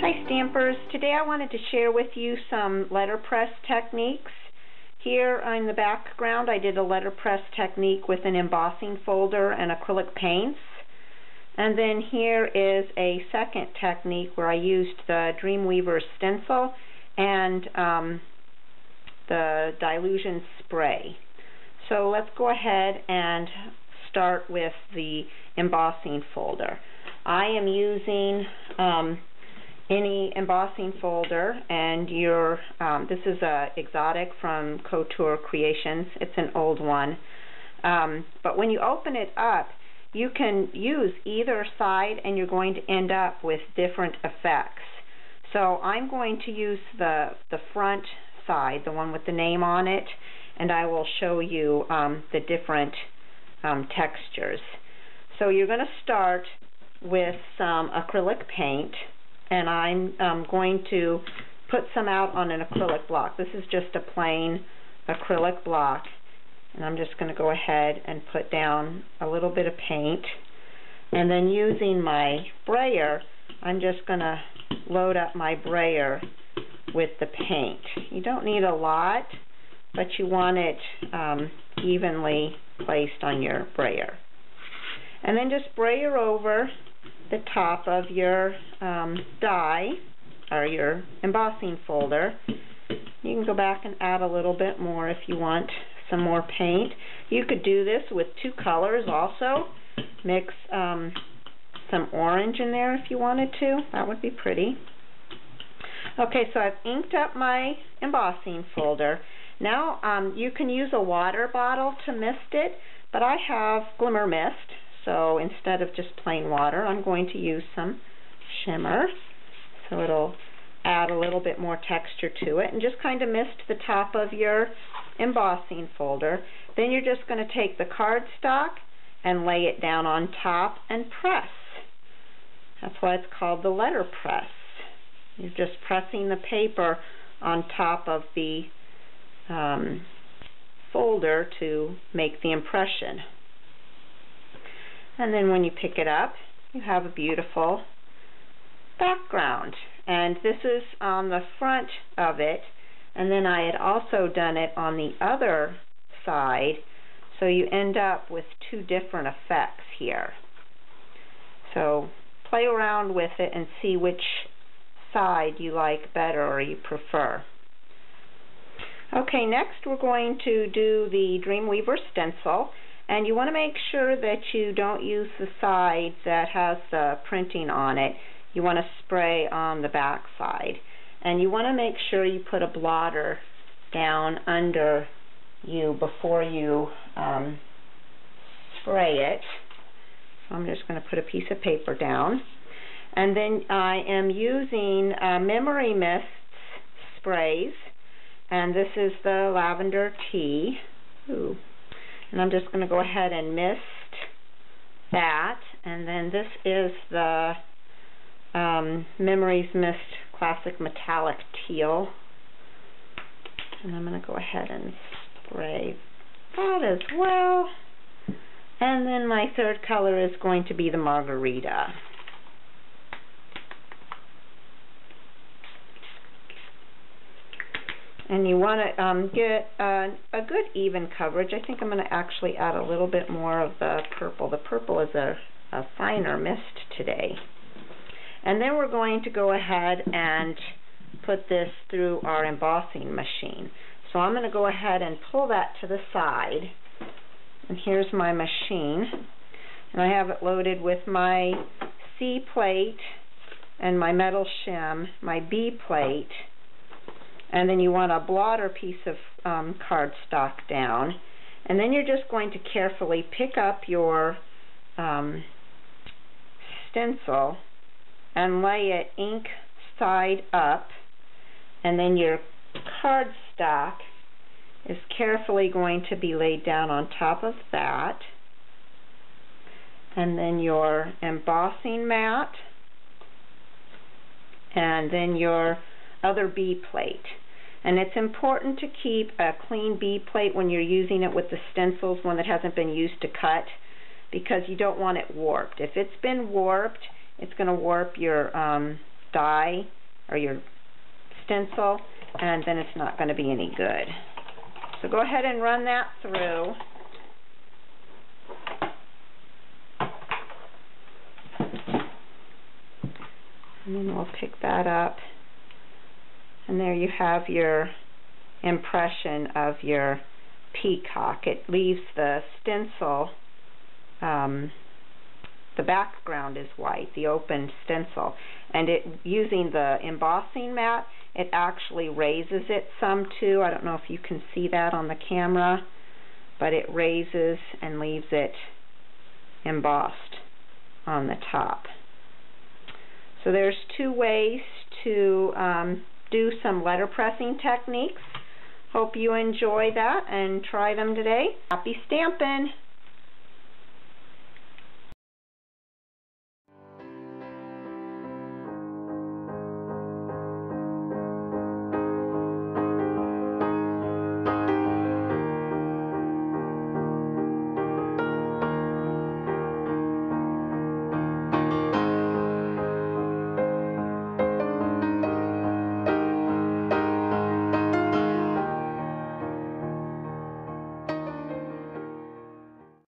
Hi Stampers, today I wanted to share with you some letterpress techniques. Here in the background I did a letterpress technique with an embossing folder and acrylic paints. And then here is a second technique where I used the Dreamweaver stencil and the Dilution spray. So let's go ahead and start with the embossing folder. I am using any embossing folder, and this is a exotic from Couture Creations. It's an old one, but when you open it up, you can use either side and you're going to end up with different effects. So I'm going to use the front side, the one with the name on it, and I will show you the different textures. So you're going to start with some acrylic paint, and I'm going to put some out on an acrylic block. This is just a plain acrylic block, and I'm just going to go ahead and put down a little bit of paint, and then using my brayer, I'm just going to load up my brayer with the paint. You don't need a lot, but you want it evenly placed on your brayer. And then just brayer over the top of your die or your embossing folder. You can go back and add a little bit more if you want some more paint. You could do this with two colors also. Mix some orange in there if you wanted to. That would be pretty. Okay, so I've inked up my embossing folder. Now you can use a water bottle to mist it, but I have Glimmer Mist. So instead of just plain water, I'm going to use some shimmer. So it'll add a little bit more texture to it, and just kind of mist the top of your embossing folder. Then you're just going to take the cardstock and lay it down on top and press. That's why it's called the letter press. You're just pressing the paper on top of the folder to make the impression. And then when you pick it up, you have a beautiful background. And this is on the front of it, and then I had also done it on the other side, so you end up with two different effects here. So play around with it and see which side you like better or you prefer. Okay, next we're going to do the Dreamweaver stencil. And you want to make sure that you don't use the side that has the printing on it. You want to spray on the back side. And you want to make sure you put a blotter down under you before you spray it. So I'm just going to put a piece of paper down. And then I am using Memory Mist sprays. And this is the Lavender Tea. Ooh. And I'm just going to go ahead and mist that. And then this is the Memories Mist Classic Metallic Teal. And I'm going to go ahead and spray that as well. And then my third color is going to be the Margarita. And you want to get a good even coverage. I think I'm going to actually add a little bit more of the purple. The purple is a finer mist today. And then we're going to go ahead and put this through our embossing machine. So I'm going to go ahead and pull that to the side. And here's my machine. And I have it loaded with my C plate and my metal shim, my B plate. And then you want a blotter piece of cardstock down. And then you're just going to carefully pick up your stencil and lay it ink side up. And then your cardstock is carefully going to be laid down on top of that. And then your embossing mat. And then your other B plate. And it's important to keep a clean B plate when you're using it with the stencils, one that hasn't been used to cut, because you don't want it warped. If it's been warped, it's going to warp your die or your stencil, and then it's not going to be any good. So go ahead and run that through. And then we'll pick that up. And there you have your impression of your peacock. It leaves the stencil, the background is white, the open stencil. And using the embossing mat, it actually raises it some too. I don't know if you can see that on the camera, but it raises and leaves it embossed on the top. So there's two ways to do some letterpressing techniques. Hope you enjoy that and try them today. Happy stamping!